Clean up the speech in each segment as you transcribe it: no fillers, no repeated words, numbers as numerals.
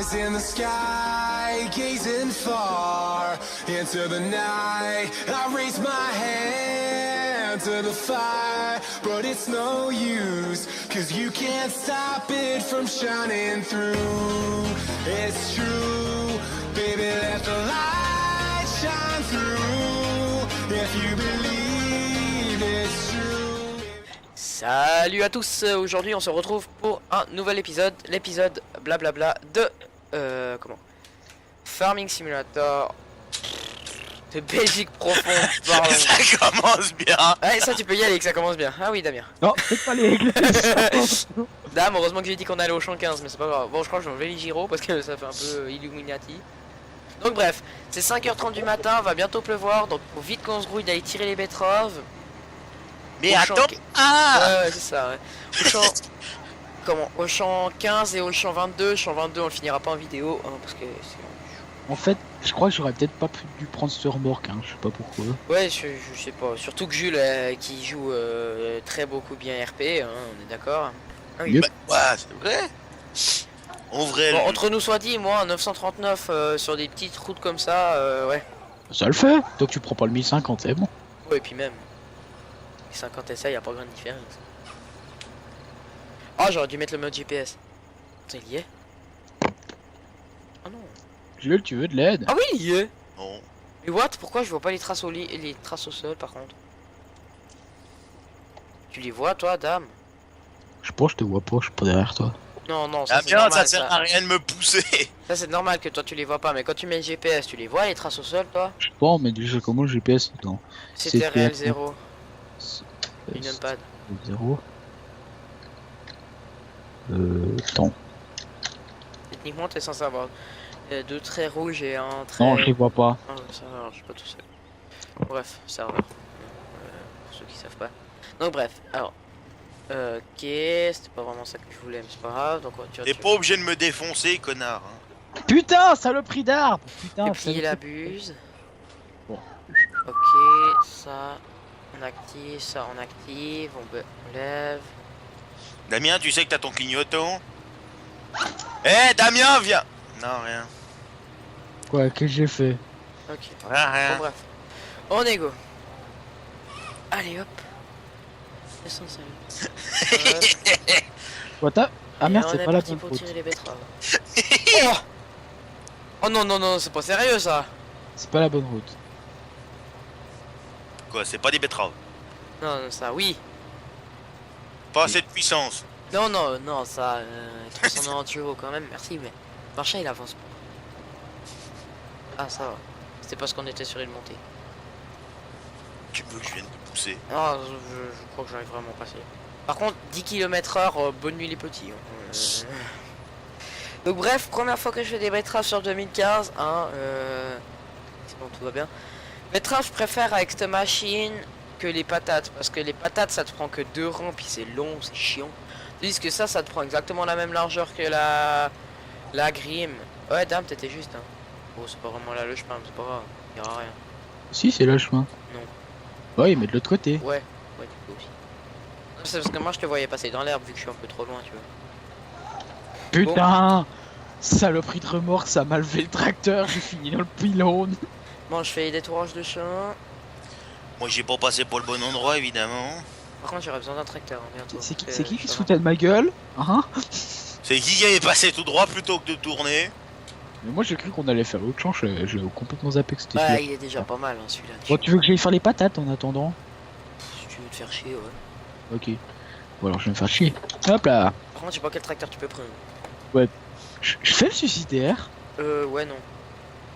eyes in the sky, gazing far into the night. I raise my hand to the fire, but it's no use, 'cause you can't stop it from shining through. It's true, baby, let the light shine through. If you believe it's true. Salut à tous, aujourd'hui on se retrouve pour un nouvel épisode, l'épisode blablabla de Farming Simulator de Belgique profonde, pardon. Ça commence bien. Ouais, ça tu peux y aller, que ça commence bien. Ah oui, Damien. Non, faites pas les règles. Dame, heureusement que j'ai dit qu'on allait au champ 15, mais c'est pas grave. Bon, je crois que je vais enlever les gyros parce que ça fait un peu Illuminati. Donc bref, c'est 5h30 du matin, va bientôt pleuvoir, donc faut vite qu'on se grouille d'aller tirer les betteraves. Mais Au attends. champ... Ah Ouais, c'est ça, ouais. Au champ... Comment? Au champ 15 et au champ 22. Champ 22, on le finira pas en vidéo, hein, parce que c'est... En fait, je crois que j'aurais peut-être pas dû prendre ce remorque, hein, je sais pas pourquoi. Ouais, je sais pas. Surtout que Jules, qui joue très beaucoup bien RP, hein, on est d'accord. Ah oui. Yep. Bah, ouais, c'est vrai. En vrai, Bon, lui. entre nous soit dit, moi, en 939, sur des petites routes comme ça, ouais. Ça le fait. Donc tu prends pas le 1050, c'est bon. Ouais, et puis même. 50 essais, y a pas grande différence. Ah, j'aurais dû mettre le mode GPS. Putain, il y est. Oh non. Jules, tu veux de l'aide? Ah oui, il y est. Non. Mais what? Pourquoi je vois pas les traces au lit et les traces au sol par contre? Tu les vois toi, dame? Je pense que je te vois pas, je suis pas derrière toi. Non, non, ça Ah c'est bien, normal. ça sert à rien de me pousser. Ça c'est normal que toi tu les vois pas, mais quand tu mets le GPS, tu les vois les traces au sol toi? Je sais pas, mais déjà comment le GPS dedans? C'était réel CTRL 0. Union pad. 0. Temps. Techniquement t'es censé avoir deux traits rouges et un trait... Non, je les vois pas. Ah, ça marche pas tout seul. Bref, serveur. Pour ceux qui savent pas. Donc bref, alors. Ok, c'était pas vraiment ça que je voulais, mais c'est pas grave. Donc tu T'es pas obligé de me défoncer, connard. Hein. Putain, saloperie d'arbre. Putain, Et puis il saloperie- abuse. Bon. Ok, ça on active, ça on active, on lève. Damien, tu sais que t'as ton clignotant. Eh, Damien, viens. Non, rien. Quoi, qu'est-ce que j'ai fait? Ok, Rien, bon rien. bref. On est go. Allez hop. Descends ça. Quoi, t'as... Ah merde, on c'est est pas la parti bonne pour route. tirer les betteraves. Oh, oh non non non, c'est pas sérieux ça. C'est pas la bonne route. Quoi, c'est pas des betteraves. Non, non ça oui. Pas assez de puissance. Non non non ça 390 chevaux quand même, merci mais Marchand il avance pas. Ah ça va. C'était parce qu'on était sur une montée. Tu veux que je vienne te pousser? Ah je crois que j'arrive vraiment à passer. Par contre 10 km/h, bonne nuit les petits. Donc bref, première fois que je fais des betteraves sur 2015, hein, c'est bon tout va bien. Betteraves je préfère avec cette machine que les patates, parce que les patates ça te prend que 2 rangs puis c'est long, c'est chiant. Tandis que ça te prend exactement la même largeur que la grime. Ouais dame t'étais juste hein. Bon c'est pas vraiment là le chemin, mais c'est pas grave, y'aura rien. Si, c'est là le chemin. Non. Ouais, mais de l'autre côté. Ouais, ouais du coup aussi. Non, c'est parce que moi je te voyais passer dans l'herbe vu que je suis un peu trop loin tu vois. Putain, saloperie de remorque, ça m'a levé le tracteur, j'ai fini dans le pylône. Bon je fais les détourages de champ. Moi, j'ai pas passé pour le bon endroit, évidemment. Par contre j'aurais besoin d'un tracteur hein, bientôt. C'est qui, Parce c'est que qui se je suis foutait de ma gueule? Hein? C'est qui est passé tout droit plutôt que de tourner? Mais moi j'ai cru qu'on allait faire l'autre champ, j'ai complètement zappé que c'était Ouais, celui-là. il est déjà pas mal hein, celui-là. Bon, tu veux que j'aille faire les patates en attendant? Si tu veux te faire chier, ouais. Ok. Bon alors je vais me faire chier. Hop là. Par contre, je sais pas quel tracteur tu peux prendre. Je fais le suicidaire. Ouais, non.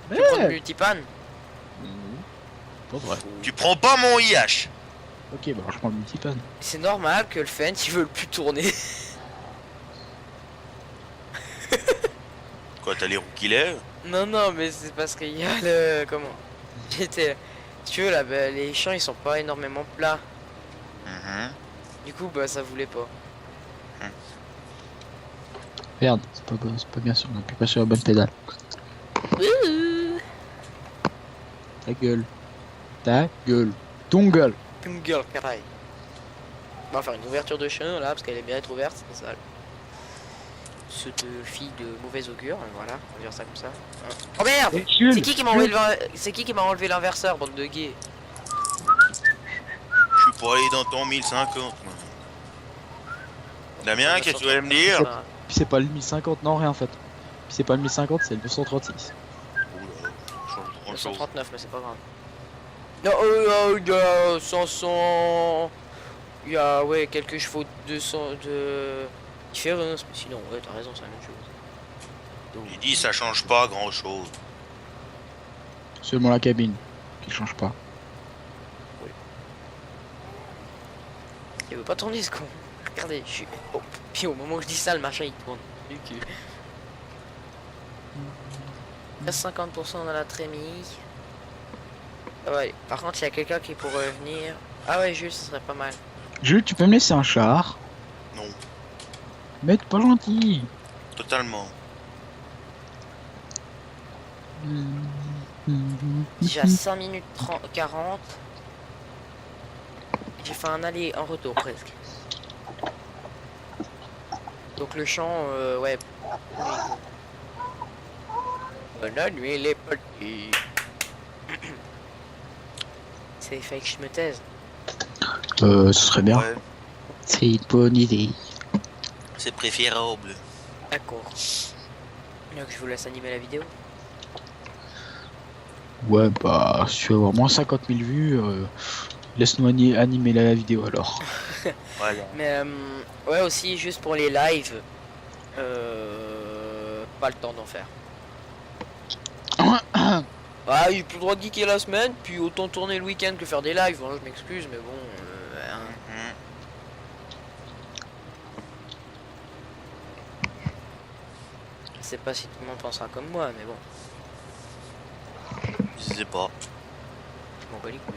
Tu peux prendre le multipan? Pas vrai. Tu prends pas mon IH. Ok, bah alors je prends le multipan. C'est normal que le Fendt il veut le plus tourner. Quoi, t'as les roues qui lèvent? Non, non, mais c'est parce qu'il y a le. Comment? J'étais. Si tu veux, là, bah, les champs ils sont pas énormément plats. Mhm. Du coup, bah ça voulait pas. Merde, c'est pas bien sûr, on appuie pas sur la bonne pédale. Ta gueule. Ta gueule. Ton gueule. Une gueule, pareil. On va faire une ouverture de champ là parce qu'elle est bien être ouverte, c'est sale. ceux de filles de mauvais augure, voilà, on va dire ça comme ça. Hein. Oh merde! Eh, Jules, C'est qui qui m'a enlevé l'inverseur, bande de gays? Je suis pas allé dans ton 1050. moi. Damien, qu'est-ce que tu voulais me dire? Ah, Puis c'est pas le 1050, non, rien en fait. Puis c'est pas le 1050, c'est le 236. Oula, ça change grand chose. 239, mais c'est pas grave. Non, il y a 500... Il y a, ouais, quelques chevaux de 200 de différence, mais sinon, ouais, t'as raison, c'est la même chose. Donc, Il dit ça change pas grand chose. Seulement la cabine qui change pas. il veut pas tourner ce con. Regardez, je suis... Oh. Puis au moment où je dis ça, le machin il tourne. Du cul. 50% dans la trémie. Ah ouais, par contre, il y a quelqu'un qui pourrait venir. Ah ouais, juste, ce serait pas mal. Jules, tu peux me laisser un char? Non, Mais t'es pas gentil. totalement. Déjà 5 minutes 40. J'ai fait un aller, un retour presque. Donc le champ, ouais. Bonne nuit les petits. C'est fait que je me taise. Ce serait bien. Ouais, C'est une bonne idée. c'est préférable. D'accord. Donc je vous laisse animer la vidéo. Ouais, bah, si tu veux avoir moins 50 000 vues, laisse-nous animer la vidéo alors. Voilà. Mais ouais aussi juste pour les lives. Pas le temps d'en faire. Ah, il plus le droit de geeker la semaine, puis autant tourner le week-end que faire des lives. Hein, je m'excuse, mais bon. Hein. Mhm. Je sais pas si tout le monde pensera comme moi, mais bon. Je sais pas. Je m'en bats les couilles.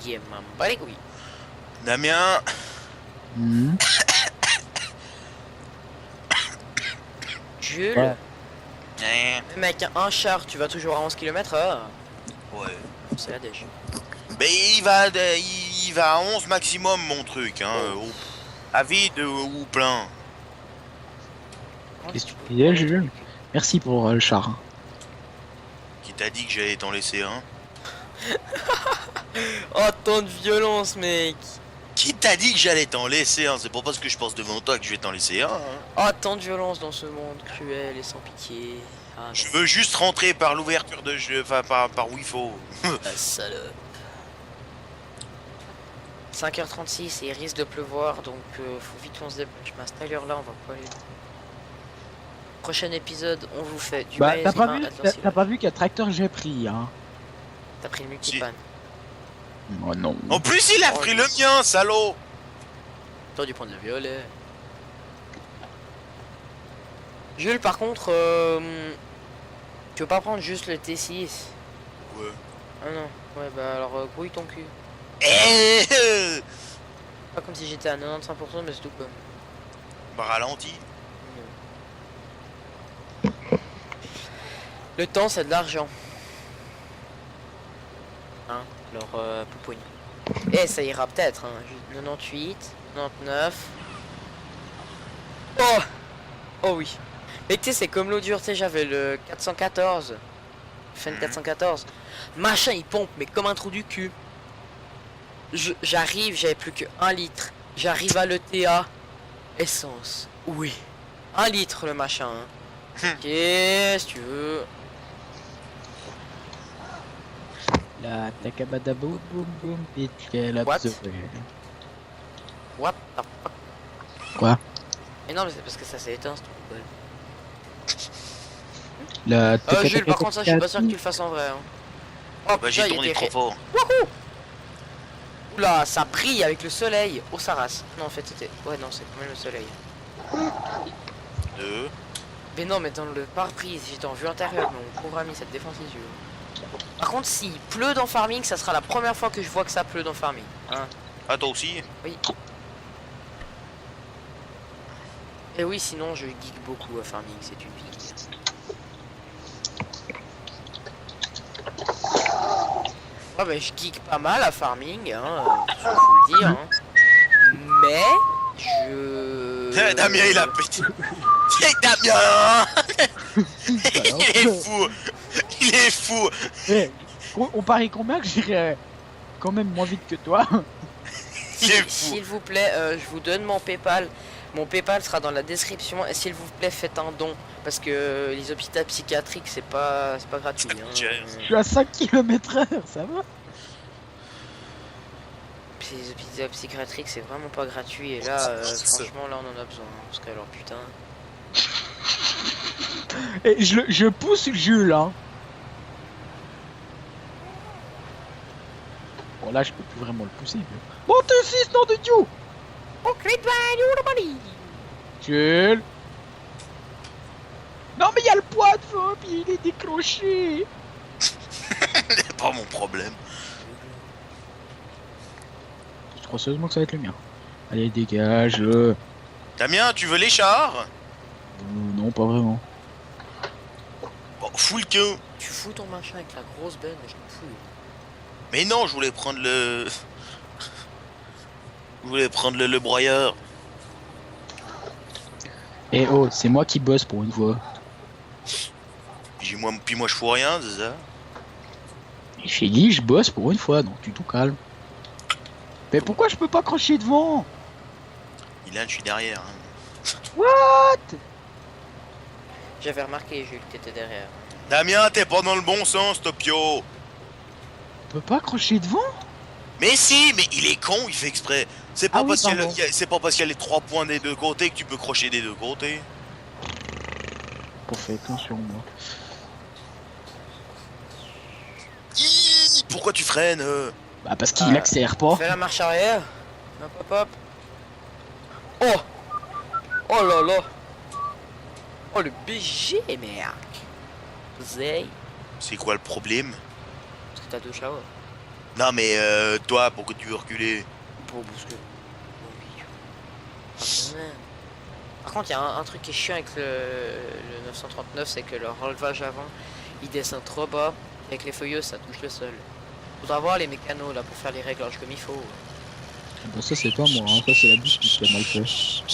Je m'en bats les couilles. Damien, Hmm. Jules, Ouais. même avec un char, tu vas toujours à 11 km/h. ouais. C'est la dèche. Mais il va à 11 maximum mon truc, hein. À vide ou plein. Qu'est-ce que tu disais, Jules? Merci pour le char. Qui t'a dit que j'allais t'en laisser un? Oh, tant de violence, mec. Qui t'a dit que j'allais t'en laisser un? C'est pas parce que je pense devant toi que je vais t'en laisser un. Hein. Oh, tant de violence dans ce monde cruel et sans pitié. Ah, Je veux juste rentrer par l'ouverture de jeu, enfin par où il faut. la salope. 5h36 et il risque de pleuvoir, donc faut vite qu'on se dépêche. Ma Styler là, on va pas aller. Prochain épisode, on vous fait du Bah, t'as Maïs pas vu quel tracteur j'ai pris, hein? T'as pris le multipan. Oh non. En plus, il a pris le mien, salaud! T'aurais dû prendre le violet. Jules, par contre, tu veux pas prendre juste le T6? Ouais. Ah non, ouais, bah alors grouille ton cul. Eh, Pas comme si j'étais à 95%, mais c'est tout comme. bah ralenti. Le temps, c'est de l'argent. Hein, alors, poupoune. Eh, ça ira peut-être, hein. 98, 99. Oh! Oh oui. Mais tu sais, c'est comme l'eau dure, tu sais, j'avais le 414. Fin 414. Machin, il pompe, mais comme un trou du cul. J'arrive, j'avais plus que 1 litre. J'arrive à l'ETA. Essence. Oui. 1 litre le machin. Hein. Qu'est-ce que tu veux? La takabada boum boum boum bitch qu'elle a What? besoin. What the fuck? Quoi? Mais non, mais c'est parce que ça s'est éteint, ce truc. La Jules, par contre, ça, je suis pas sûr que tu le fasses en vrai. Hein. Oh, Bah j'ai putain, il tourné était trop fort. Oula, ça brille avec le soleil. Oh, ça rase. Non, en fait, c'était. Ouais, non, c'est quand même le soleil. 2. Mais non, mais dans le pare-brise, j'étais en vue intérieure, mais mon pauvre ami, ça te défonce les yeux. Par contre, s'il pleut dans Farming, ça sera la première fois que je vois que ça pleut dans Farming. Hein. Ah, toi aussi? Oui. Et oui, sinon, je geek beaucoup à Farming, c'est une vie. Ah bah, je geek pas mal à Farming, hein, faut le dire. Hein. Mais, je Damien, il a pété. C'est Damien. Il est fou. Il est fou. Eh, on parie combien que j'irai quand même moins vite que toi? Il est fou. S'il vous plaît, je vous donne mon PayPal. Mon PayPal sera dans la description. Et s'il vous plaît, faites un don. Parce que les hôpitaux psychiatriques, c'est pas gratuit. Ça coûte cher. Je suis à 5 km/h, ça va? Puis les hôpitaux psychiatriques, c'est vraiment pas gratuit. Et là, franchement, là, on en a besoin. Parce que alors, putain. Et je pousse Jules, hein. Bon, là, je peux plus vraiment le pousser. Mais... Montez 6, nom de Dieu! Jules! Non, mais il y a le poids devant, puis il est décroché! C'est pas mon problème. Je crois sérieusement que ça va être le mien. Allez, dégage! Damien, tu veux les chars? Non, pas vraiment. Bon, fous le camp. Tu fous ton machin avec la grosse benne, je m'en fous. Mais non, je voulais prendre le... Je voulais prendre le broyeur. Eh oh, c'est moi qui bosse pour une fois. Puis moi je fous rien, c'est ça? J'ai dit, je bosse pour une fois, donc tu tout calme. Mais pourquoi je peux pas crocher devant? Ilan, je suis derrière. Hein. What? J'avais remarqué, Jules, que t'étais derrière. Damien, t'es pas dans le bon sens, Topio. On peut pas crocher devant? Mais si, mais il est con, il fait exprès. C'est pas, Ah oui, parce qu'il y a pardon. c'est pas parce qu'il y a les 3 points des deux côtés que tu peux crocher des deux côtés. Pour faire attention, moi. Pourquoi tu freines Bah parce qu'il accélère pas. Fais la marche arrière. Hop, hop, hop. Oh! Oh là là! Oh, le BG, merde! Zay. C'est quoi le problème? Parce que t'as 2 showers. Non mais toi, pourquoi tu veux reculer? Bon, parce que... Oui. Ah, quand même. Par contre, il y a un truc qui est chiant avec le 939, c'est que le relevage avant, il descend trop bas. Avec les feuilleux, ça touche le sol. Faudra voir les mécanos là pour faire les réglages comme il faut. Bah ça c'est pas moi, hein. Ça c'est la bouche qui a mal fait.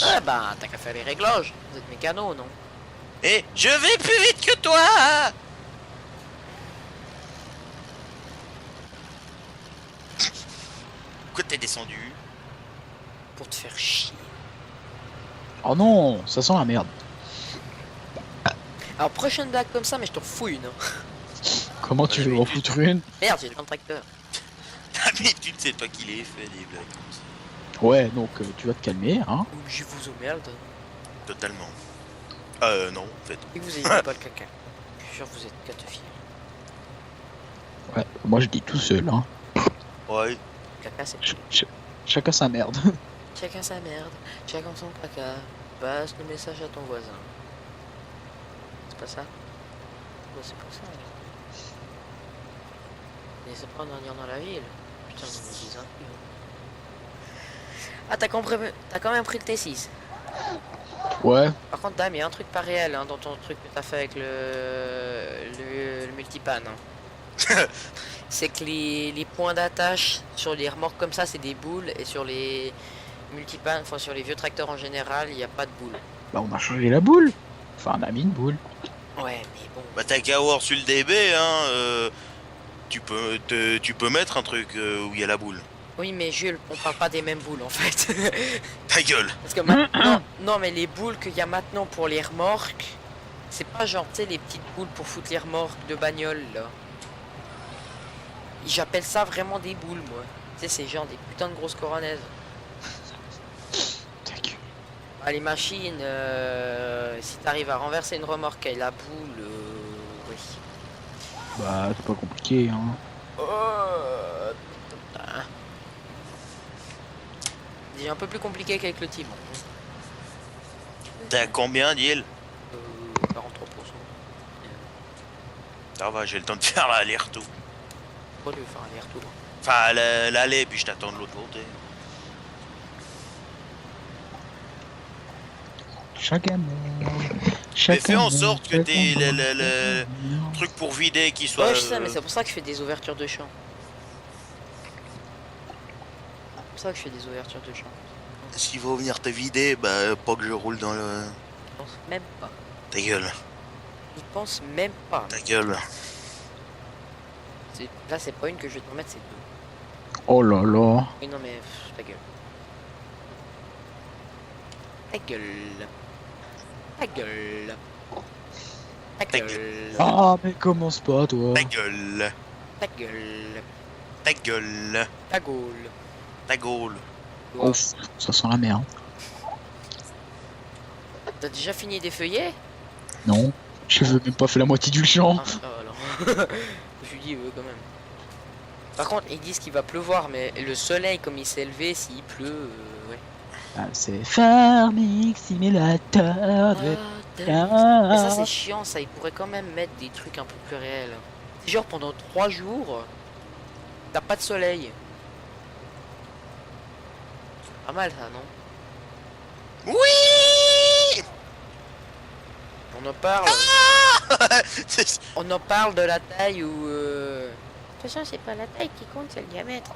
Ah bah, t'as qu'à faire les réglages. Vous êtes mécano, non? Eh, je vais plus vite que toi! Pourquoi t'es descendu? Pour te faire chier. Oh non, ça sent la merde. Alors, prochaine blague comme ça, mais je t'en fous une. Comment tu veux en foutre une? Merde, j'ai dans le tracteur. D'habitude, c'est toi qui les fait des blagues comme ça. Ouais, donc tu vas te calmer, hein. Ou je vous emmerde. Totalement. Non, en fait. Et que vous ayez pas le caca. Je suis sûr que vous êtes 4 filles. Ouais, moi je dis tout seul, hein. Ouais. Caca, c'est Chacun sa merde. chacun sa merde, chacun son caca. Passe le message à ton voisin. C'est pas ça? Ouais, c'est pas ça. Mais c'est pas en allant dans la ville. Putain, on me dit un peu. Ah, t'as quand même pris le T6. Ouais. Par contre, Dame, il y a un truc pas réel hein, dans ton truc que t'as fait avec le multipan. Hein. C'est que les points d'attache sur les remorques comme ça, c'est des boules. Et sur les multipans, enfin sur les vieux tracteurs en général, il n'y a pas de boules. Bah on a changé la boule. Enfin on a mis une boule. Ouais, mais bon. Bah t'as qu'à voir sur le DB, hein. Tu peux mettre un truc où il y a la boule. Oui, mais Jules, on parle pas des mêmes boules en fait. Ta gueule. Parce que maintenant, non, mais les boules qu'il y a maintenant pour les remorques, c'est pas genre, tu sais, les petites boules pour foutre les remorques de bagnole là. J'appelle ça vraiment des boules, moi. Tu sais, c'est genre des putains de grosses coronaises. Ah, les machines, si t'arrives à renverser une remorque et la boule, oui. Bah c'est pas compliqué, hein. Putain. C'est un peu plus compliqué qu'avec le timon. T'as combien, Diel? 43%. Ça va, j'ai le temps de faire l'aller-retour. Pourquoi tu veux faire un aller-retour? Enfin, l'aller, puis je t'attends de l'autre côté. Chacun. Mais fais en sorte que t'aies le truc pour vider qui soit... Ouais, je sais, mais c'est pour ça que je fais des ouvertures de champ. C'est pour ça que je fais des ouvertures de champ. s'il faut venir te vider, bah pas que je roule dans le... Je pense même pas. Ta gueule, Je pense même pas. ta gueule. Là, c'est pas une que je vais te remettre, c'est deux. Oh là là. Oui, non, mais ta gueule. Ta gueule. Ta gueule. Ta Ta gueule. Ah, mais commence pas, toi. Ta gueule, Ta gueule. ta gueule, Ta gaule. ta gaule. Toi, Ouf, ça sent la merde. t'as déjà fini des feuillets? Non, je veux même pas fait la moitié du champ. Ah, alors. Je lui dis, quand même. Par contre, ils disent qu'il va pleuvoir, mais le soleil, comme il s'est élevé, s'il pleut, ouais. Ah, c'est Farming Simulator de Mais ça, c'est car. chiant, ça. Ils pourraient quand même mettre des trucs un peu plus réels. C'est genre pendant 3 jours, t'as pas de soleil. Pas mal, ça, non? Oui. On en parle. C'est- On en parle de la taille ou. De toute façon, c'est pas la taille qui compte, c'est le diamètre.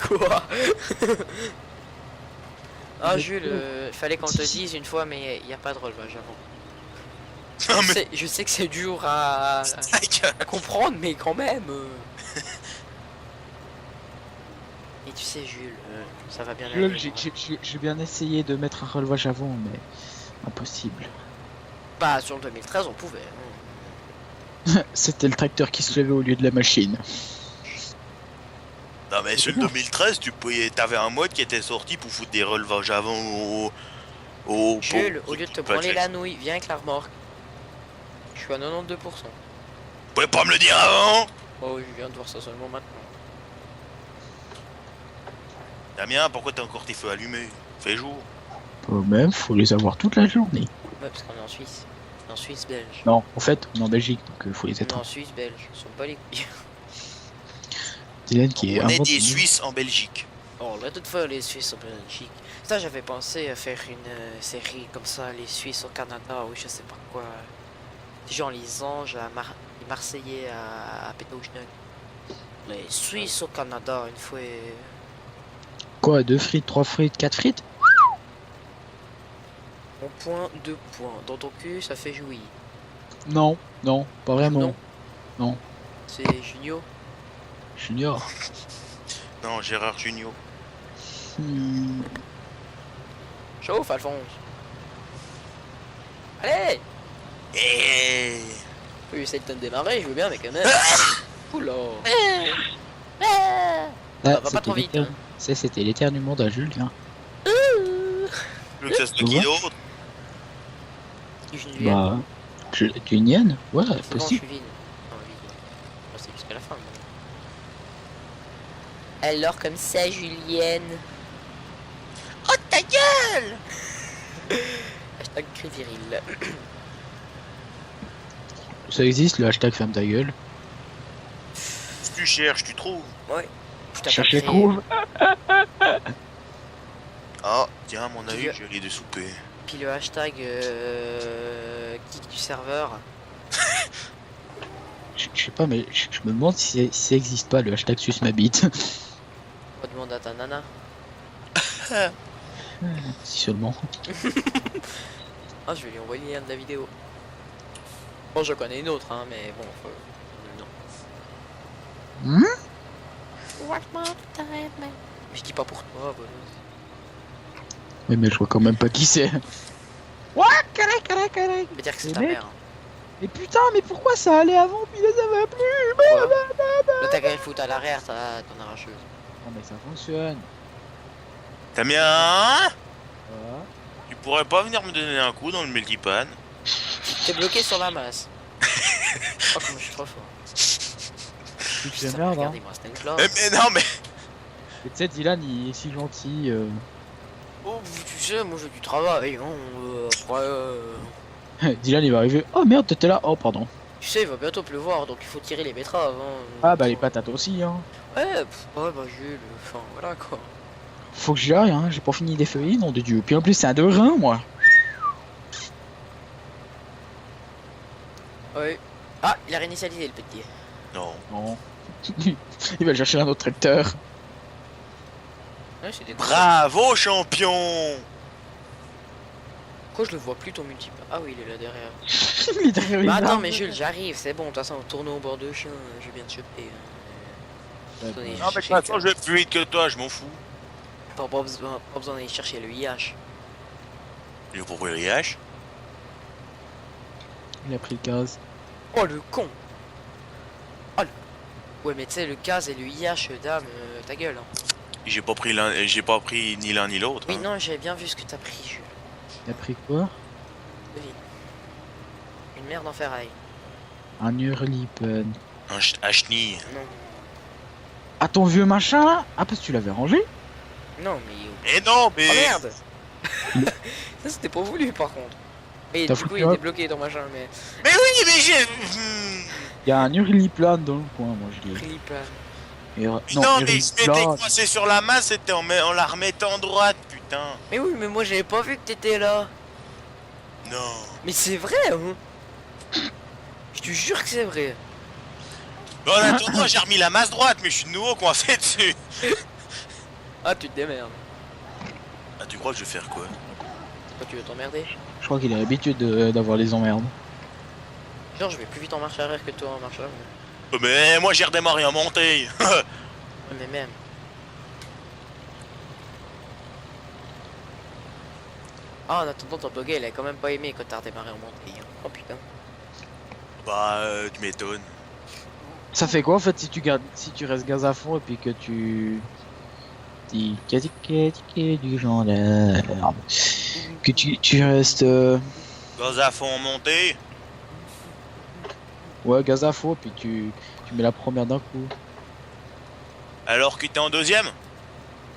Quoi? Ah, Mais Jules, quoi fallait qu'on te dise une fois, mais y a pas de relevage avant. Non, mais Je sais que c'est dur à ta gueule. comprendre, mais quand même. Et tu sais, Jules, ça va bien aller. J'ai bien essayé de mettre un relevage avant, mais impossible. Bah, sur le 2013, on pouvait. Hein. C'était le tracteur qui se levait au lieu de la machine. Non mais sur le 2013, t'avais un mode qui était sorti pour foutre des relevages avant au Jules, au lieu de te branler là. la nouille, viens avec la remorque. Je suis à 92%. Vous pouvez pas me le dire avant? Oh, je viens de voir ça seulement maintenant. Damien, pourquoi t'as encore tes feux allumés? Fait jour. Quand même, faut les avoir toute la journée. Ouais, parce qu'on est en Suisse. En Suisse belge. Non, en fait, on est en Belgique, donc faut les On est être. en Suisse belge. Ils sont pas les couilles. Dylan qui est On est invente- des Suisses en Belgique. Oh, là, toutefois, les Suisses en Belgique. Ça, j'avais pensé à faire une série comme ça, les Suisses au Canada, ou je sais pas quoi. Genre les Anges, les Marseillais à Pétaugeneuil. Les Suisses au Canada, une fois. Quoi, 2 frites, 3 frites, 4 frites? Mon point, 2 points. Dans ton cul, ça fait jouir. Non, non, pas vraiment. Non. Non. C'est Junio. Junior. Non, Gérard Junior. Hmm. Chauffe, Alphonse. Allez! Eh. Oui, essayer de te démarrer, je veux bien, mais quand même. Oula! Ah, va pas c'était trop vite, l'éter- hein. C'était l'éternuement d'un Julien. Tu veux que ça soit qui d'autre? Julien. Bah, Julienne? Ouais, C'est bon, je possible. suis vide. Non, vide. Bon, c'est jusqu'à la fin. mais- Alors, comme ça, Julienne. Oh ta gueule! Hashtag cri viril. Ça existe le hashtag ferme ta gueule. Si tu cherches, tu trouves. Ouais. Je t'ai Cherchez tapé. trouve. Ah, tiens, à mon avis, Dieu. j'ai les de souper. Puis le hashtag kick du serveur. Je sais pas, mais je me demande si ça existe pas le hashtag suce ma bite. On demande à ta nana. Si seulement. Ah, je vais lui envoyer le lien de la vidéo. Bon, je connais une autre, hein, mais bon. Non. Hmm. Je dis pas pour toi, voilà. Oui, mais je vois quand même pas qui c'est. Ouais, carré. Je veux dire que c'est Les ta mecs. mère. Mais putain, mais pourquoi ça allait avant puis là ça va plus? Quoi? Là, t'as qu'à le foutre à l'arrière, t'as ton arracheuse. Non, mais ça fonctionne. Damien, Voilà. tu pourrais pas venir me donner un coup dans le multipan? T'es bloqué sur la masse. Oh, comme je suis trop fort. C'est Putain, merde, hein. regardez-moi, c'était une classe. Mais non, mais. Et tu sais, Dylan, il est si gentil. Oh, tu sais, moi j'ai du travail, hein. Après, Dylan, il va arriver. Oh merde, t'étais là. Oh, pardon. tu sais, il va bientôt pleuvoir, donc il faut tirer les betteraves. Hein. Ah, bah les patates aussi, hein. Ouais, ouais, bah Jules, enfin voilà quoi. Faut que j'y aille, hein. J'ai pas fini des feuilles, nom de Dieu. Puis en plus, c'est un 2 rein, moi. Ouais. Ah, il a réinitialisé le petit. Non. Non. Il va chercher un autre tracteur. Ouais, c'est des Bravo, champion. Pourquoi je le vois plus ton multiple? Ah oui, il est là derrière. Il est derrière les Bah attends, arbres. mais Jules, j'arrive, c'est bon. De toute façon, tourne au bord de chien, je viens de choper. Ouais, Attendez, Non, mais de toute façon, je vais plus vite que toi, je m'en fous. pas besoin d'aller chercher le IH. Je vais pour le IH. Il a pris le gaz. Oh le con. Oh le... Ouais, mais tu sais, le gaz et le IH, dame, ta gueule. Hein. J'ai pas pris ni l'un ni l'autre. Oui, hein. non, j'avais bien vu ce que t'as pris, Jules. Il a pris quoi? Devine. Une merde en ferraille. Un Hurlipen. Un chenille. Non. Ah, ton vieux machin là? Ah, parce que tu l'avais rangé? Non, mais. Et non, mais. Oh merde. Ça, c'était pas voulu, par contre. Et T'as du coup, foutu il quoi était bloqué dans machin, mais. Mais oui, mais j'ai. Il y a un Hurliplan dans le coin, moi je l'ai. Clip. Non, mais je m'étais coincé sur la main, c'était en la remettant en droite, putain. Mais oui, mais moi, j'avais pas vu que t'étais là. Non. Mais c'est vrai, hein. Je te jure que c'est vrai. Bon, en attendant, j'ai remis la masse droite, mais je suis de nouveau coincé dessus. Ah, tu te démerdes. Ah, tu crois que je vais faire quoi? Pourquoi tu veux t'emmerder? Je crois qu'il a l'habitude d'avoir les emmerdes. Genre, je vais plus vite en marche arrière que toi en marche avant. Mais moi, j'ai redémarré en montée. Ouais, mais même. Ah, en attendant, ton bugger, il a quand même pas aimé quand t'as redémarré en montée. Hein. Oh putain. Bah, tu m'étonnes. Ça fait quoi en fait si si tu restes gaz à fond et puis que tu... du gendarme. Que tu restes... Gaz à fond en montée. Ouais, gaz à fond et puis tu mets la première d'un coup. Alors que t'es en deuxième?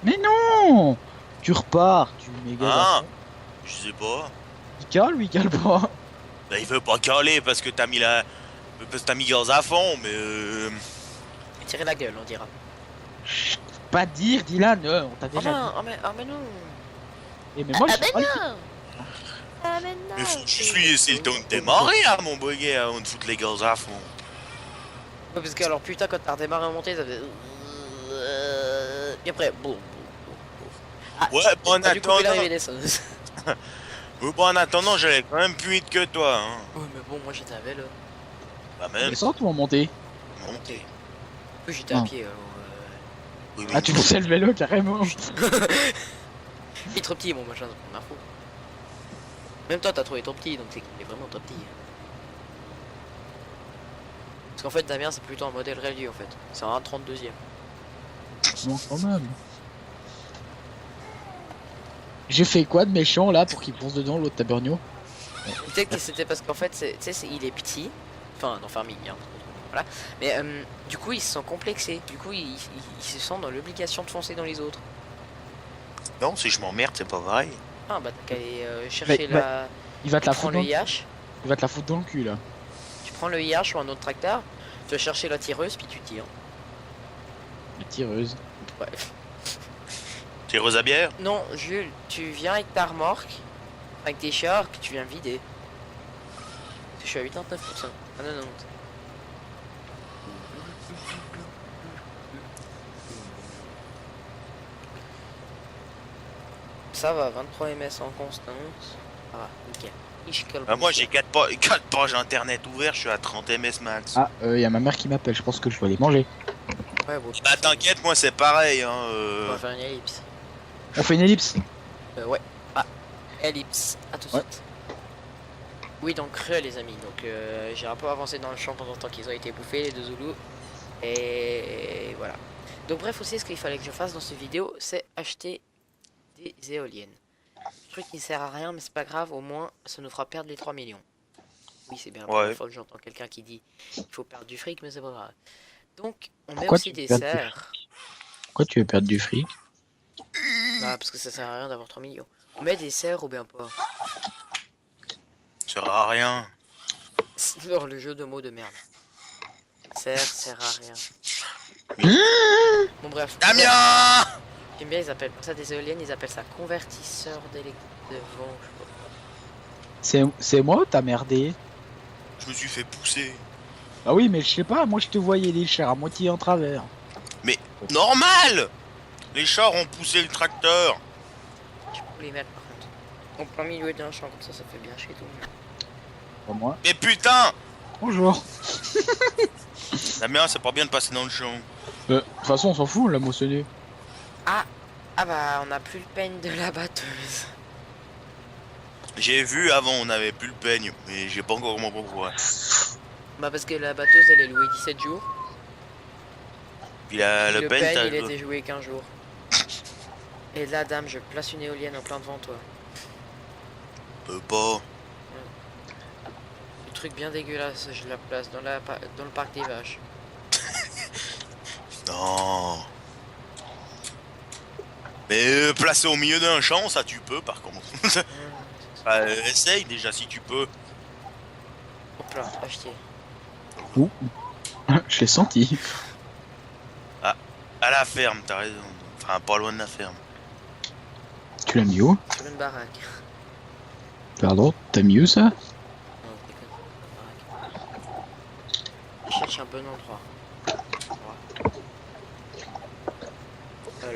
Mais non! Tu repars, tu mets gaz à Ah, fond. je sais pas. Il cale ou il cale pas? Bah, il veut pas caler parce que t'as mis parce que t'as mis gaz à fond, mais Tirer la gueule, on dira. Pas dire, Dylan, on t'a Oh, déjà non, dit. mais non. Et mais moi je Ah, sais pas ben le- non. Ah, mais non. faut que je lui laisse le temps de démarrer, hein, mon buggy, avant de foutre les gaz à fond. Ouais, parce que alors putain, quand t'as redémarré en montée, ça fait. Et après, bon. Ah, Ouais, bon, en t'as dû couper attendant, l'arrivée d'essence. en attendant, j'allais quand même plus vite que toi, hein. Ouais, mais bon, moi j'étais à vélo. Bah, même, Descente ou en montée? montée. Oui, j'étais à Ah. pied. Oui, mais Ah, tu poussais le vélo carrément. Il est trop petit, mon machin, c'est pour ma faute. Même toi, t'as trouvé ton petit, donc c'est qu'il est vraiment trop petit. Parce qu'en fait, Damien, c'est plutôt un modèle rallye en fait. C'est un 32e. Non, quand même. J'ai fait quoi de méchant là pour qu'il fonce dedans l'autre taberneau? Peut-être que c'était parce qu'en fait, tu sais, il est petit. Enfin, dans Farming, hein. Voilà. Mais du coup, il se sent complexé. Du coup, il se sent dans l'obligation de foncer dans les autres. non, si je m'emmerde, c'est pas pareil. Ah, bah, t'as qu'à aller chercher Bah, la. Il va te Tu la prends foutre le dans le... IH. Il va te la foutre dans le cul là. Tu prends le IH ou un autre tracteur. Tu vas chercher la tireuse, puis tu tires. La tireuse. Bref. Tireuse à bière? Non, Jules, tu viens avec ta remorque, avec tes chars, puis tu viens vider. Je suis à 89%. Ah non, non. Ça va, 23 ms en constance. Ça va, nickel. Bah, moi, j'ai 4 pages internet ouvertes, je suis à 30 ms max. Ah, y a ma mère qui m'appelle, je pense que je dois aller manger. Ouais, bon. Bah, t'inquiète, moi, c'est pareil, hein. On va faire une ellipse. On fait une ellipse. Ouais. Ah, ellipse. À tout de Ouais. suite. Oui, donc les amis. Donc j'ai un peu avancé dans le champ pendant le temps qu'ils ont été bouffés, les deux Zoulous. Et voilà. Donc bref, aussi, ce qu'il fallait que je fasse dans cette vidéo, c'est acheter des éoliennes. Truc qui ne sert à rien, mais c'est pas grave, au moins ça nous fera perdre les 3 millions. Oui, c'est bien la première Ouais. fois que j'entends quelqu'un qui dit il faut perdre du fric, mais c'est pas grave. Donc on met Pourquoi aussi tu des perds du serres. Pourquoi tu veux perdre du fric? Bah, parce que ça sert à rien d'avoir 3 millions. On met des serres ou bien pas. Ça sert à rien. Sur le jeu de mots de merde. Sert à rien. Bon bref. Damien! J'aime bien, ils appellent ça des éoliennes, ils appellent ça convertisseur de vent. Je sais pas. C'est moi ou t'as merdé? Je me suis fait pousser. Ah oui, mais je sais pas, moi je te voyais les chars à moitié en travers. Normal. Les chars ont poussé le tracteur. Tu peux les mettre par contre. En plein milieu d'un champ, comme ça fait bien chez tout. Pas moi. Mais putain, Bonjour. la merde, c'est pas bien de passer dans le champ. De toute façon, on s'en fout, on l'a moissonné. Ah bah on a plus le peigne de la batteuse. J'ai vu avant, on avait plus le peigne, mais j'ai pas encore compris pourquoi. Bah parce que la batteuse elle est louée 17 jours. Puis Puis le peigne, il était joué 15 jours. Et là dame, je place une éolienne en plein devant toi. peut pas. Le truc bien dégueulasse, je la place dans le parc des vaches. Non. Mais placer au milieu d'un champ, ça tu peux par contre. Bah, essaye déjà si tu peux. Hop là, acheter. Je l'ai senti. À la ferme, t'as raison. Enfin, pas loin de la ferme. Tu l'as mis où? Sur une baraque. Pardon, t'as mis où ça? Non, je déconne, une baraque. Je cherche un bon endroit.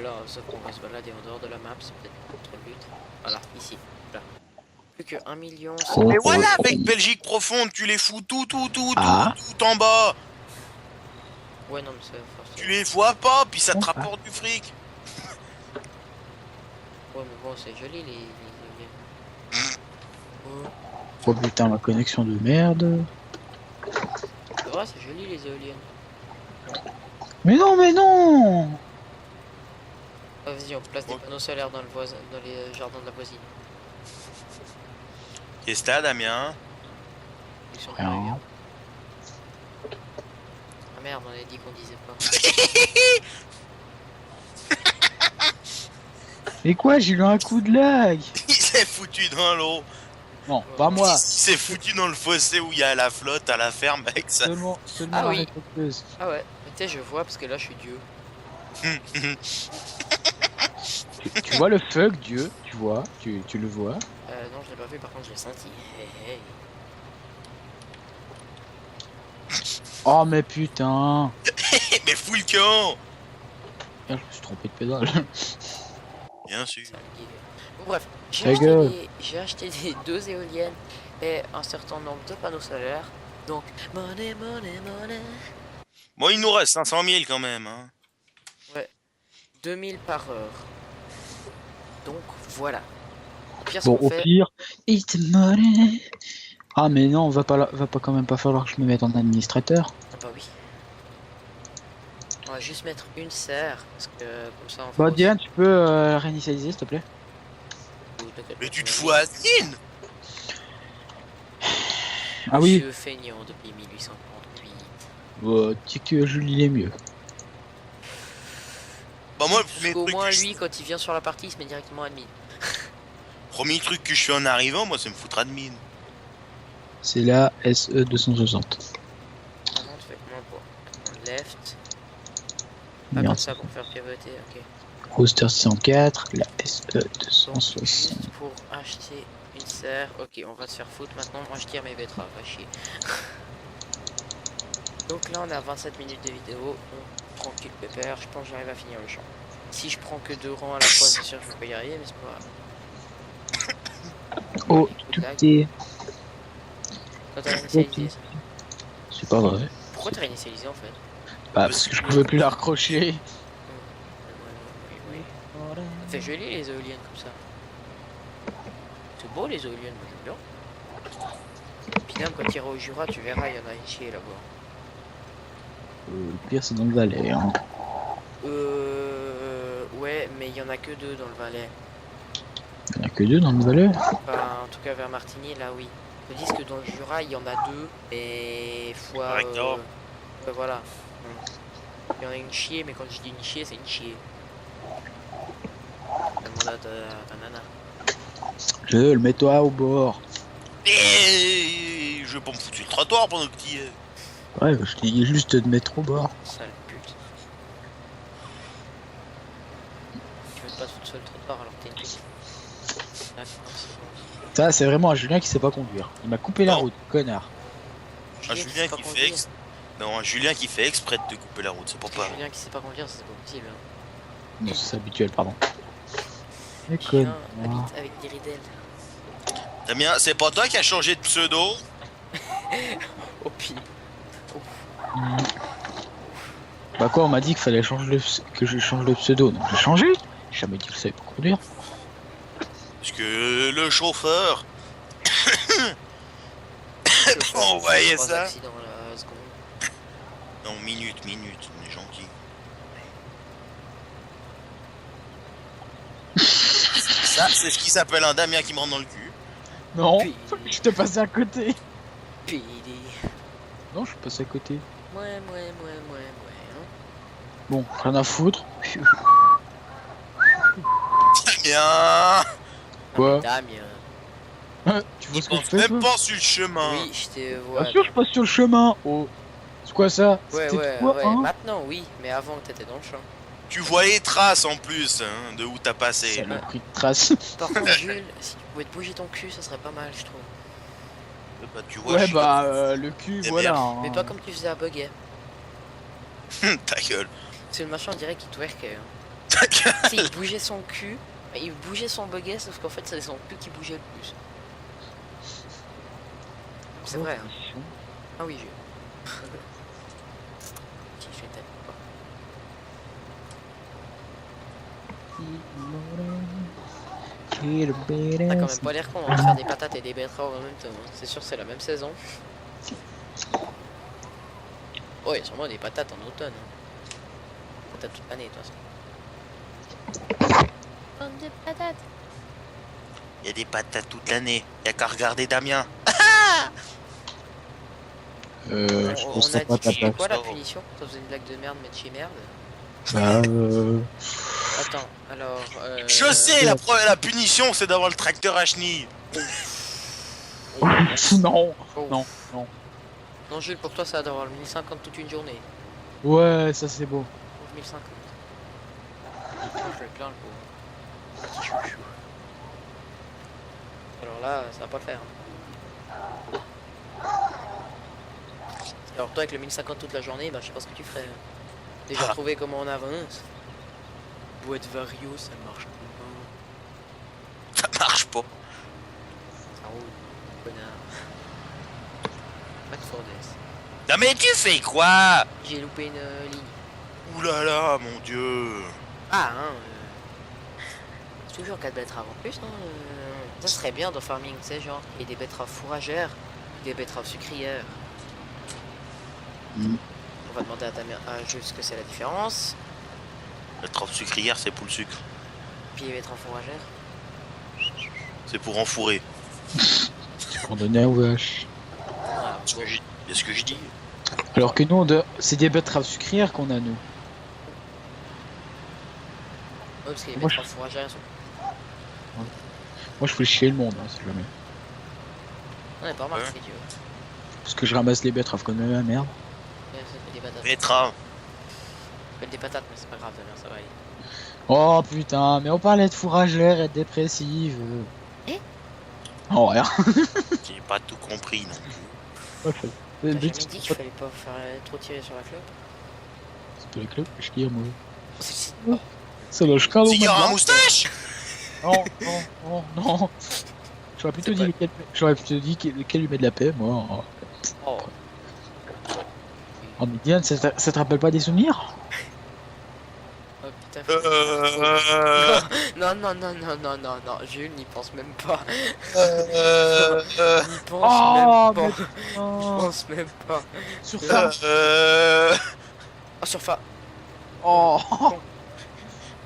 Là, sauf qu'on va se balader en dehors de la map, c'est peut-être pas trop le but. Voilà, ici, là. Plus que 1 million. Oh. Mais voilà, avec Belgique profonde, tu les fous tout Ah. en bas. Ouais, non, mais c'est forcément. Tu les vois pas, puis ça te Ah. rapporte du fric. Ouais, mais bon, c'est joli les oh, Oh putain, ma connexion de merde. c'est vrai, c'est joli les éoliennes. Mais non, mais non! Ah, vas-y, on place des Ouais. panneaux solaires dans les jardins de la voisine. Qu'est-ce que t'as, Damien? Ils sont Rien. bien. Ah merde, on avait dit qu'on disait pas. Mais quoi, j'ai eu un coup de lag! Il s'est foutu dans l'eau. Non, pas moi. Il s'est foutu dans le fossé où il y a la flotte à la ferme avec ça. Seulement Ah la oui. récolteuse. Ah ouais, mais tu sais, je vois parce que là je suis Dieu. Tu vois le fuck, Dieu, tu vois, tu le vois. Non, je l'ai pas vu, par contre, je l'ai senti. Hey, hey. Oh mais putain! Mais fous le camp. Merde, je me suis trompé de pédale. Bien sûr. Ça me dit. Bon, bref, Ta gueule. j'ai acheté des 2 éoliennes et un certain nombre de panneaux solaires. Donc, money. Bon, il nous reste 500 000 quand même. Hein. 2000 par heure. Donc, voilà. Au pire, ce Bon, qu'on au fait. pire, it's money. Ah mais non, va pas quand même pas falloir que je me mette en administrateur. Ah bah oui. On va juste mettre une serre, parce que comme ça on Bah fera Diane, tu peux réinitialiser s'il te plaît? aussi- t'inquiète Mais pas, tu te on fous va- à Zine. Ah oui, Monsieur feignant depuis 1838. tu sais que Julie est mieux. Bah moi, Parce qu'au moins lui, quand il vient sur la partie, il se met directement admin. premier truc que je fais en arrivant, moi, c'est me foutre admin. C'est la SE 260. Maintenant, tu fais comment pour commande left. Pas Merde. comme ça pour faire pivoter, ok. Roster 604, la SE Donc, 260. juste pour acheter une serre. Ok, on va se faire foutre maintenant. Moi, je tire mes betteraves, va chier. Donc là, on a 27 minutes de vidéo. On tranquille pépère. Je pense que j'arrive à finir le champ. Si je prends que 2 rangs à la fois, c'est sûr que je vais pas y arriver, mais c'est pas grave. Oh, tout est... Quand t'as réinitialisé ça. C'est pas vrai. Pourquoi t'as réinitialisé en fait? Bah parce que je pouvais plus la recrocher. Oui. Ça fait joli les éoliennes comme ça. C'est beau les éoliennes, moi j'aime bien. Puis même quand tu iras au Jura, tu verras, il y en a une chier là-bas. Le pire c'est dans le Valais. Hein. Ouais, mais il y en a que 2 dans le Valais. Il n'y en a que 2 dans le Valais. Enfin, en tout cas vers Martigny, là oui. Ils disent que dans le Jura, il y en a 2, et fois... Correcto. voilà. Il y en a une chier, mais quand je dis une chier, c'est une chier. Demande à ta nana. Le mets-toi au bord. Et je vais pas me foutre sur le trottoir pendant que tu y es. Ouais, je t'ai dit juste de mettre au bord. Sale pute. Tu veux pas foutre sur le trottoir alors que t'es une pute. D'accord, c'est bon. Ça c'est vraiment un Julien qui sait pas conduire. Il m'a coupé la Non. route, connard. Un Julien, Julien tu sais qui pas fait conduire. Non, Julien qui fait exprès de te couper la route, c'est pour pas. Julien qui sait pas conduire, c'est pas possible. Hein. Non, c'est habituel, pardon. Julien Déconne. habite avec des ridelles. Damien, c'est pas toi qui as changé de pseudo? Au pire. Bah quoi, on m'a dit qu'il fallait que je change le pseudo, donc j'ai changé. J'ai jamais dit que je savais pas conduire. Parce que le chauffeur. On voyait ça. Accidents la seconde. Non, minute, on est gentil. Ça, c'est ce qui s'appelle un Damien qui me rentre dans le cul. Non, Puis- je te passais à côté. Puis il est. Non, je suis passé à côté. Ouais. Bon, rien à foutre. Damien, Quoi Damien. Tu vois je ce que je pense fais même toi pas sur le chemin. Oui, je te vois. Bien sûr, je passe sur le chemin. Oh, c'est quoi ça? Ouais, C'était toi, hein maintenant oui, mais avant t'étais dans le champ. Tu vois les traces en plus hein, de où t'as passé. Ça m'a pris de trace. Par contre, Jules, si tu pouvais te bouger ton cul, ça serait pas mal, je trouve. Bah, tu vois, Ouais, je- bah, le cul, Eh voilà. bien. hein. Mais pas comme tu faisais à Bugget. Ta gueule. C'est le machin, on dirait qu'il twerkait. Hein. Ta gueule. S'il bougeait son cul, il bougeait son Bugget, sauf qu'en fait, c'est son cul qui bougeait le plus. C'est vrai. Hein. Ah oui, Jules. Si, je t'aime pas. T'as quand même pas l'air con hein, de faire des patates et des betteraves en même temps. Hein. C'est sûr, c'est la même saison. Oh, il y a sûrement des patates en automne. Hein. Patates toute l'année, de toute façon. Bande de patates. Il y a des patates toute l'année. Y a qu'à regarder Damien. Je On pense a pas dit que c'était ta quoi la punition? Ça faisait une blague de merde, mais de chez merde. Bah, Attends, alors. Je sais, la punition, c'est d'avoir le tracteur à chenilles. non, Oh. non, non. Non, Jules, pour toi, ça va d'avoir le 1050 toute une journée. Ouais, ça c'est beau. 1050. Je vais plein le pauvre. Petit chouchou. Alors là, ça va pas le faire. Alors toi, avec le 1050 toute la journée, bah je sais pas ce que tu ferais. Déjà Ah. trouvé comment on avance. Boîte vario, ça marche pas. Ça marche pas. Ça roule, connard. McFordes. Non mais tu fais quoi? J'ai loupé une ligne. Ouh là là, mon dieu. Ah, hein. C'est toujours 4 betteraves en plus, hein. Ça serait bien dans farming, tu sais, genre, il y a des betteraves fourragères, des betteraves sucrières. Mm. On va demander à ta mère, à Jules ce que c'est la différence. La truffe sucrière, c'est pour le sucre. Puis les betteraves fourragères. C'est pour enfourrer. Condamné à wesh. Voilà, C'est ce que je dis. Alors que nous, c'est des betteraves sucrières qu'on a, nous. ouais, parce que les Moi, betteraves fourragères, elles sont... Moi, je fais chier le monde, hein, si jamais. On n'a pas remarqué, Ouais. tu vois. Parce que je ramasse les betteraves comme la merde. Ouais, ça fait des patates. Betterave. Ça fait des patates, mais c'est pas grave, ça va aller. Oh putain, mais on parlait de fourragère et de dépressive. Eh Oh, rien. J'ai pas tout compris non plus. Ouais, T'as le jamais but, dit qu'il c'est fallait pas faire trop tirer sur la clope? pas les clubs, je dis, moi. Oh, Ça lâche quand Cigare à moustache. Non, non, non, non. J'aurais plutôt dit lequel lui met de la paix, moi. oh. Oh, mais Diane, ça te rappelle pas des souvenirs? Oh putain. Euh... Non, Jules n'y pense même pas. Euh... N'y pense Oh, même mais pas. N'y non. pense même pas. Sur ça. Oh, surfa. Oh. Oh,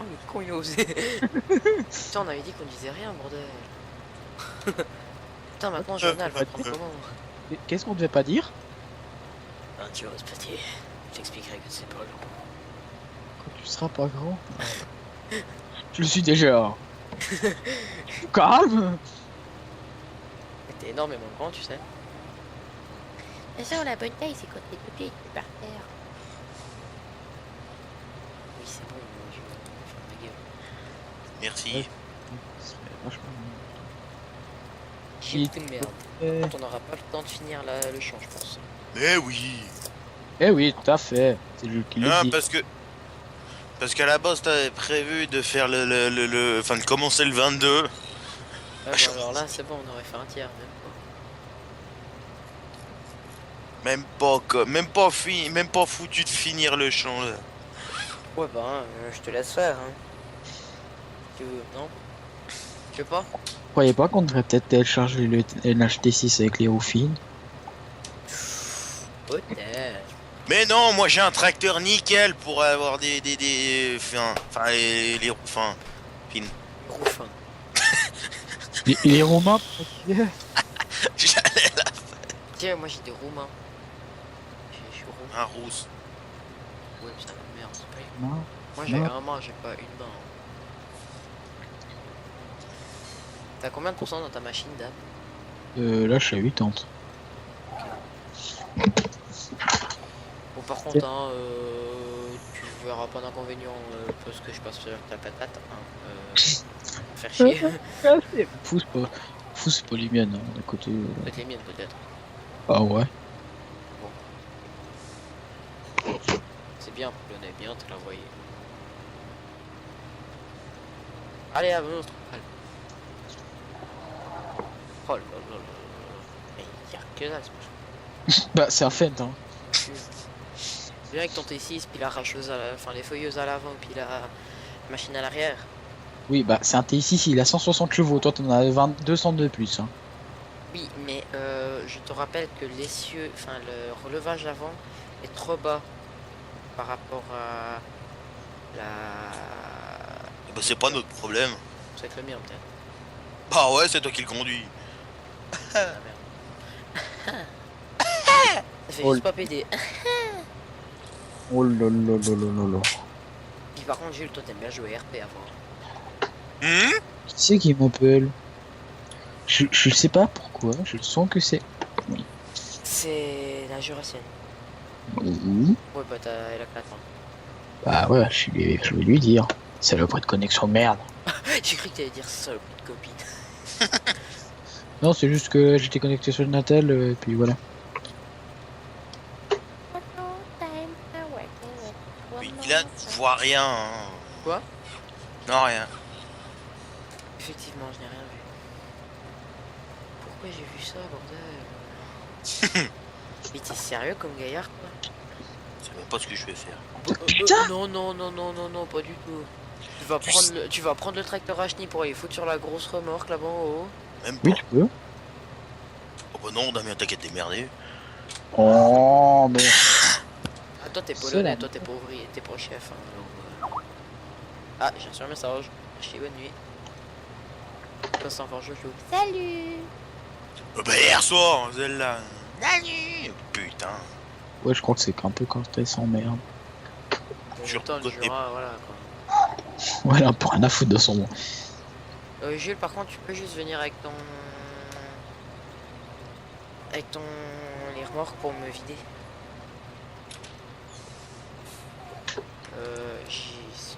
mais con, il a osé. Putain, on avait dit qu'on disait rien, bordel. Putain, maintenant, journal, va prendre comment? Qu'est-ce qu'on devait pas dire? Ah, tu vas respecter. Je t'expliquerai que c'est pas long. Quand tu seras pas grand. Je le suis déjà. Calme. T'es énormément grand, tu sais. De toute façon, la bonne taille, c'est quand t'es tout petit, tu par terre. Oui, c'est bon, je vais faire ma gueule. Merci. J'ai de merde. Euh, On n'aura pas le temps de finir le champ, je pense. Mais oui. Eh oui, tout à fait. C'est lui qui le Ah, dit. parce qu'à la base t'avais prévu de faire enfin de commencer le 22. Ouais, bon, alors là, c'est bon, on aurait fait un tiers, même Même pas foutu de finir le champ là. pas. Ouais, bah, je te laisse faire, hein. Tu veux, non? Je sais pas. Vous croyez pas qu'on devrait peut-être télécharger le NHT6 avec les roues fines? Peut-être. Mais non, moi j'ai un tracteur nickel pour avoir enfin les enfin fines. Roufin. Les Romains? J'allais là, Tiens, moi j'ai des roumains. Je suis roumain. un rousse. Ouais, putain, la merde, c'est pas une... Non. Moi j'ai Non. un main, j'ai pas une main. T'as combien de pourcents dans ta machine, Dab? Là, je suis à 80. Bon, par contre, hein, tu verras pas d'inconvénient parce que je passe sur ta patate. Hein, faire chier. Fou, c'est pas les miennes, hein, d'un côté. Peut-être les miennes, peut-être. Ah ouais. C'est bien, polonais, bien te l'envoyer. Allez, à l'autre. Allez. Oh là là là là. Mais il y a que ça, ce machin. Bah, c'est un fait, hein. Viens avec ton T6, puis la racheuse, enfin les feuilleuses à l'avant, puis la machine à l'arrière. Oui, bah, c'est un T6, il a 160 chevaux. Toi, t'en as 200 de plus, hein. Oui, mais je te rappelle que l'essieu, enfin le relevage avant est trop bas par rapport à la... Bah c'est pas notre problème. C'est avec le mien peut-être. Bah ouais, c'est toi qui le conduis. Ah, merde. Ça fait Oh, juste pas péter. Oh là là là là là là. Puis par contre Jules, toi t'aimes bien jouer RP avant. Qui c'est qui m'appelle? Je sais pas pourquoi, je sens que c'est... C'est la Jurassienne. Oui. Ouais bah elle a 4 ans. Bah ouais, je vais lui dire. Saloperie de connexion de merde. J'ai cru que t'allais dire salope de copine. Non, c'est juste que j'étais connecté sur le Natel, et puis voilà. Oui, là, tu vois rien. Hein. Quoi? Non, rien. Effectivement, je n'ai rien vu. Pourquoi j'ai vu ça, bordel? Mais t'es sérieux comme gaillard, quoi? Je sais même pas ce que je vais faire. Putain! Non, non, non, non, non, non, pas du tout. Tu vas prendre le tracteur à chenille pour aller foutre sur la grosse remorque là-bas en haut. Même pas. Oui, tu peux. Oh bah non, Damien, t'inquiète, t'es merdé. Oh, mais... Ah, toi t'es C'est polonais, la- toi t'es pas ouvrier, t'es pas chef. Hein, donc, Ah, j'ai reçu un message. Je dis bonne nuit. Toi c'est encore Jojo. Salut. Bah hier soir, celle-là. Nani. Putain. Ouais, je crois que c'est un peu quand t'es sans merde. Sur Autant le côté. Jura, voilà quoi. Voilà, pour rien à foutre de son nom. Jules, par contre, tu peux juste venir avec ton... les remorques pour me vider.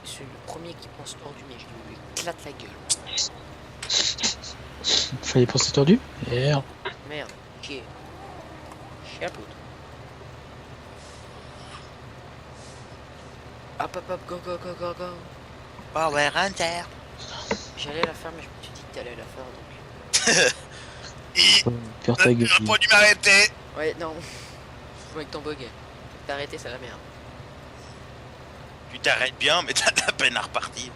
C'est le premier qui pense tordu, mais je lui éclate la gueule. Fallait penser tordu? Merde. Merde, chier. Chier à poudre. Hop hop hop, go go go go go. Power Hunter. J'allais la faire, mais je me suis dit que t'allais la faire donc. Faire ta gueule. J'aurais pas dû m'arrêter. Ouais, non. Faut avec ton bug. T'as arrêté, c'est la merde. Tu t'arrêtes bien, mais t'as de la peine à repartir.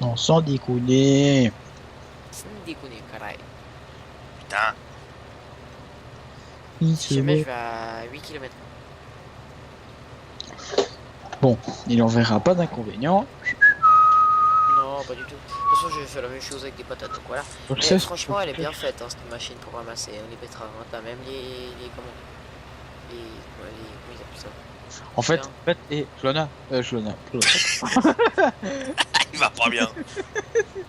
Non, sans déconner. C'est une déconne, caray. Putain. Si jamais je vais à 8 km. Bon, il en verra pas d'inconvénient. Non, pas du tout. De toute façon, j'ai fait la même chose avec des patates, donc voilà. Je Mais sais, franchement, elle est bien faite, hein, cette machine pour ramasser les betteraves. Hein. T'as même comment ils appellent ça? En fait, Bien. et Joanna, Il va pas bien.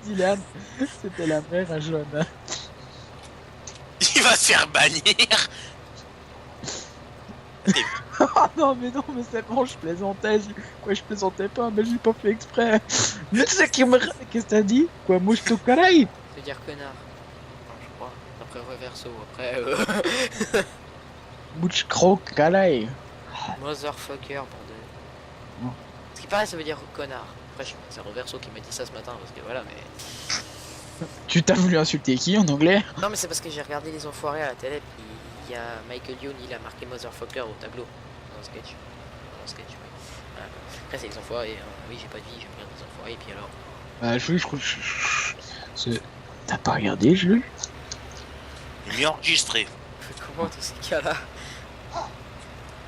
Dylan, c'était la mère à Joanna. Il va se faire bannir. Ah non, mais c'est bon, je plaisantais. Quoi, je plaisantais pas, mais j'ai pas fait exprès. Mais tu sais qu'est-ce que t'as dit? Quoi, moi je te caray? C'est dire connard. Enfin, je crois. Après reverso, après. Much croc caray. Motherfucker, bordel. Non. Ce qui paraît, ça veut dire connard. Après, je sais pas, c'est Reverso qui m'a dit ça ce matin, parce que voilà, mais... Tu t'as voulu insulter qui en anglais? Non, mais c'est parce que j'ai regardé Les Enfoirés à la télé, puis il y a Michael Youn, il a marqué Motherfucker au tableau. Dans un sketch. Dans un sketch, oui. Voilà. Après, c'est Les Enfoirés, hein. Oui, j'ai pas de vie, je regarde Les Enfoirés, et puis alors... Bah, Jules, je crois que t'as pas regardé, Jules? Il est mieux enregistré. Comment tous ces cas-là?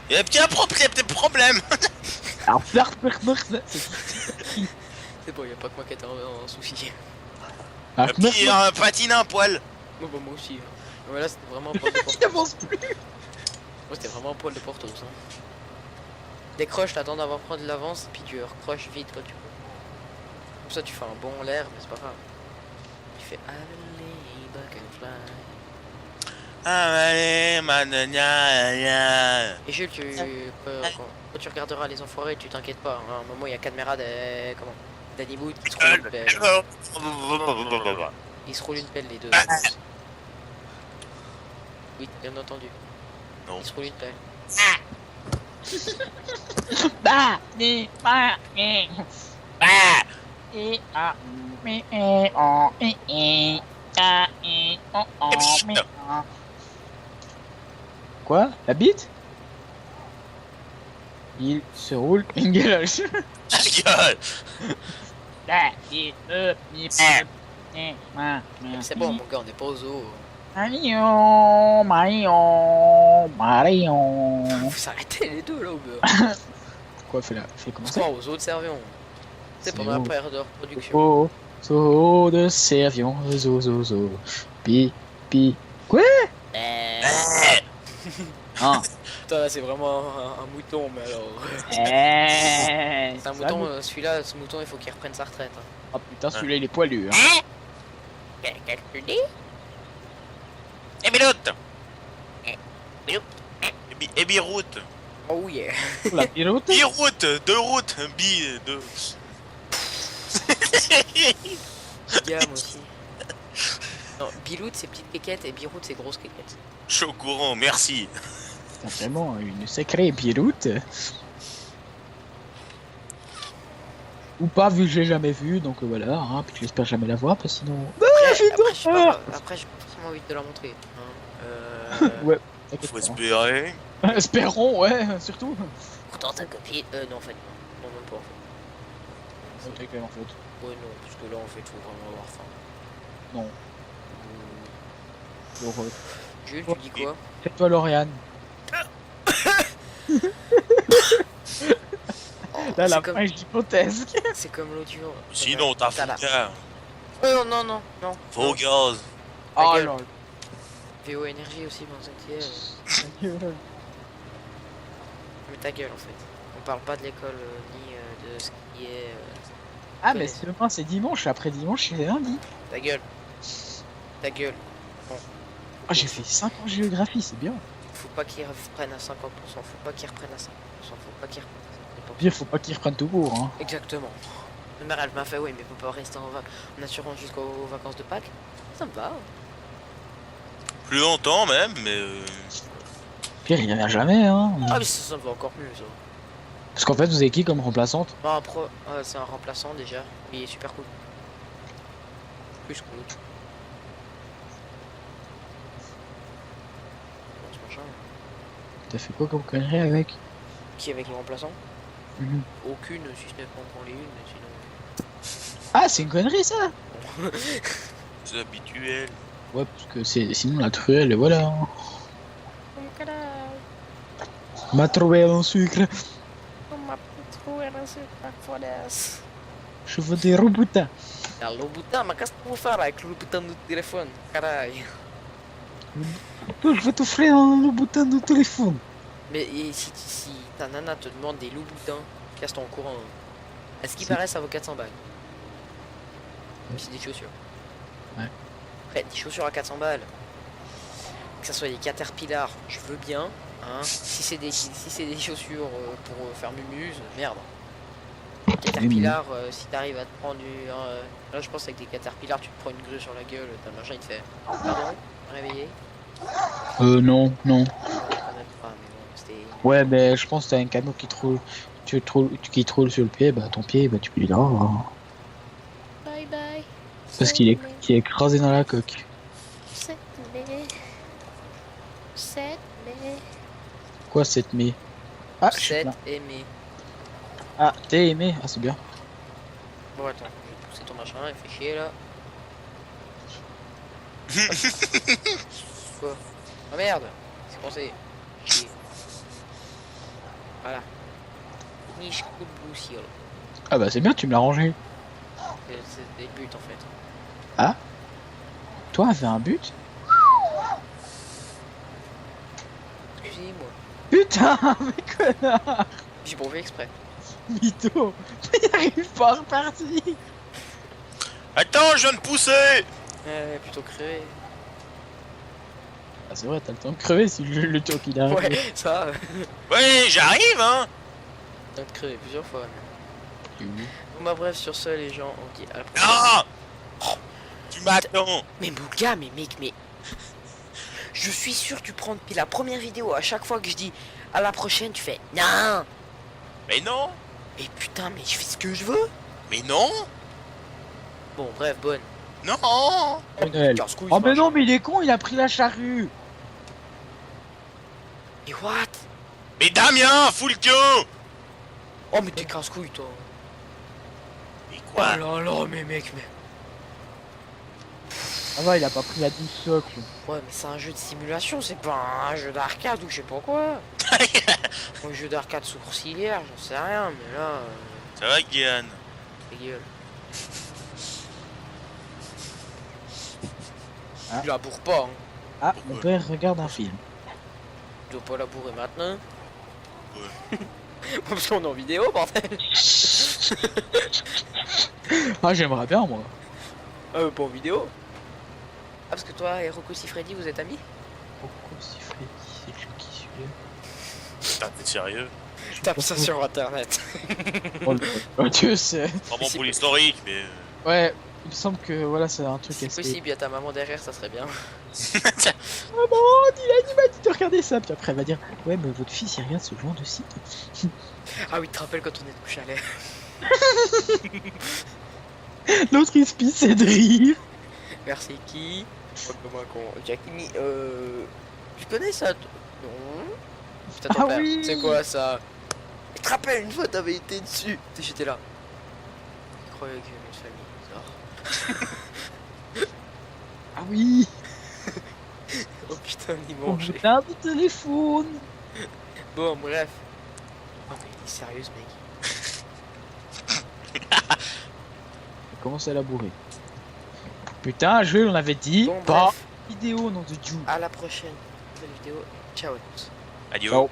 Il y a des problèmes. Alors, C'est bon, y a pas que moi qui étais en souci. Un petit patine un poil. Bon, bah, moi aussi. Hein. Voilà, c'était vraiment un poil de Il Portos. n'avance plus. Moi, c'était vraiment un poil de Portos. Hein. Décroche, t'attends d'avoir pris de l'avance, puis tu recroches vite quand tu peux. Comme ça, tu fais un bond en l'air, mais c'est pas grave. Tu fais allez, butterfly. Allez, manania. Et Jules, quand tu regarderas Les Enfoirés, tu t'inquiètes pas. Hein. À un moment, il y a Cadmera comment Danny Boot qui se roule une pelle. Ils se roulent une pelle, les deux. Oui, bien entendu. Non. Ils se roulent une pelle. Bah, ni, bah, ni. Ah. Et, ah, mais, et, oh, et, ah, et, oh, oh, mais, ah. Quoi? La bite? Il se roule une galoche. Ta gueule. Là, il mi, C'est bon, mon gars, on est pas au zoo. Marion, Marion, Marion. Vous arrêtez les deux là au beurre. Quoi, fais comment On se ça? croit aux zoo de Servion. C'est C'est pendant la où? période de reproduction. Oh, zo de Servion, zo, zo, zo. Pi, pi. Quoi? Ah. Putain, là c'est vraiment un mouton, mais alors. C'est un mouton, celui-là, ce mouton, il faut qu'il reprenne sa retraite. Hein. Oh putain, celui-là il est poilu. Hein. Qu'est-ce que tu dis? Et Biloute. Et Biroute. Oh yeah. La pilote. Biroute. Deux routes. Deux. Gars, moi aussi. Non, Biloute c'est petite quéquette et Biroute c'est grosse quéquette. Je suis au courant, merci. C'est vraiment une sacrée pilote. Ou pas, vu que je l'ai jamais vu, donc voilà, hein, puis j'espère jamais la voir, parce que sinon... Après, j'ai pas forcément envie de te la montrer. Hein. Ouais, t'inquiète Faut pas. espérer. Espérons, ouais, surtout. Pourtant ta copine. Non, en fait, non, même pas en fait. Ok, en fait. Ouais, non, parce que là, en fait, faut vraiment avoir faim. Non. Donc, Jules, tu dis quoi? c'est toi, Lauriane. Là, la c'est comme... fin est hypothèse. C'est comme l'audio. Sinon, t'as T'as la- foutu. Oh non, non, non. Faux gaz. Oh gueule. là VO énergie aussi, bon, là. mais ta gueule en fait. On parle pas de l'école ni de ce qui est. Ah, mais demain c'est dimanche, après dimanche c'est lundi. Ta gueule. Ta gueule. Ah, j'ai fait 5 ans en géographie, c'est bien. Faut pas qu'ils reprennent à 50%. Faut pas qu'ils reprennent à 50%. Faut pas qu'ils reprennent à 50%. Bien, faut pas qu'ils reprennent tout court, hein. Exactement. Ma mère elle m'a fait oui mais faut pas rester en assurance jusqu'aux vacances de Pâques. Ça me va. Plus longtemps même, mais. Pire, il y en a jamais, hein. Ah mais ça me va encore mieux ça. Parce qu'en fait, vous avez qui comme remplaçante? Non, c'est un remplaçant déjà. Il est super cool. Plus cool. Bon, ce machin. T'as fait quoi comme connerie avec? Qui avec le remplaçant? Mhm. Aucune si ce n'est pas en prendre les une, mais sinon. Ah, c'est une connerie ça? C'est habituel. Ouais, parce que c'est sinon la truelle, et voilà. Hein. Ma truelle en sucre. Je veux des roboutins. Ah, le botão, mas qu'est-ce que tu veux faire avec le botão do téléphone? Caralho. Je vais t'offrir un bouton de téléphone. Mais et si ta nana te demande des loups boutins, casse-toi en courant. À ce qui Si. paraît, ça vaut 400 balles. Mais c'est des chaussures. Ouais. Après, des chaussures à 400 balles. Que ça soit des Caterpillar, je veux bien. Hein. Si c'est des chaussures pour faire mumuse, merde. Caterpillar, si t'arrives à te prendre du... là, je pense avec des Caterpillar, tu te prends une grue sur la gueule, t'as le machin, il te fait... Pardon? Réveillé? Non, non. Quand même pas, mais bon, c'était... Ouais, mais je pense que t'as un camion qui qui te roule sur le pied, bah ton pied, bah tu peux lui dire au revoir. Bye bye. Parce qu'il est écrasé dans la coque. 7 mai. 7 mai. Quoi, 7 mai? Ah, je suis 7 plein. aimé. Ah, t'es aimé? Ah, c'est bien. Bon, attends, je vais pousser ton machin, il fait chier là. Quoi? Oh merde! C'est coincé. Chier. Voilà. Niche coup de blue seal. Ah bah c'est bien, tu me l'as rangé. C'est des buts en fait. Toi, avait un but? Excusez-moi. Putain, mais connard! J'ai pas fait exprès. Mytho! Il arrive pas à repartir! Attends, je viens de pousser. Ouais, plutôt crevé. Ah, c'est vrai, t'as le temps de crever si le tour qu'il arrive. Ouais, ça, Ouais, j'arrive, hein. on de crever plusieurs fois. Oui. Bon bah bref, sur ce les gens, on dit à la prochaine. Ah, tu m'attends. Mais mon gars, mais mec, mais... Je suis sûr que tu prends depuis la première vidéo, à chaque fois que je dis à la prochaine, tu fais non. Mais non. Mais putain, mais je fais ce que je veux. Mais non. Bon, bref, bonne. Non. Noël. Casse-couille, Oh ce mais machin. non, mais il est con, il a pris la charrue! Et what? Mais Damien, fous le camp. Oh mais t'es casse-couille toi. Mais Oh quoi? là là, mais mec, mais... Ah va, il a pas pris la 12 socle. Ouais, mais c'est un jeu de simulation, c'est pas un jeu d'arcade ou je sais pas quoi. Un jeu d'arcade sourcilière, j'en sais rien, mais là... Ça va, Guiane? Ta gueule. Ah. Tu la bourres pas, hein. Ah, mon père regarde un film. Tu dois pas la bourrer maintenant. Ouais. Parce qu'on est en vidéo, bordel. Ah, j'aimerais bien, moi. Pas en vidéo. Ah, parce que toi et Rocco Siffredi, vous êtes amis? Pourquoi si Freddy, c'est le jeu qui suit? Putain, t'es sérieux? Tape ça sur internet. Oh Dieu, c'est... Vraiment pour l'historique, mais... Ouais, il me semble que voilà, c'est un truc C'est assez... possible, il y a ta maman derrière, ça serait bien. Ah bon, il m'a dit de regarder ça, puis après elle va dire ouais mais votre fils il regarde ce genre de site. Ah oui, tu te rappelles quand on est au chalet? L'autre il se pisse et drift. Merci qui? Comme un con. Jackie, tu connais ça? Non. Putain, ton Ah père, oui. c'est quoi ça? Tu te rappelles une fois t'avais été dessus? J'étais là. Je croyais que une famille. Sort. Ah oui. Oh putain, il On mangeait. regarde le téléphone. Bon, bref. Oh mais il est sérieux ce mec. Il commence à la bourrer. Putain, jeu, on avait dit Bon, pas bref. vidéo, nom de Dieu. À la prochaine nouvelle vidéo. Ciao à tous. Adieu. Ciao.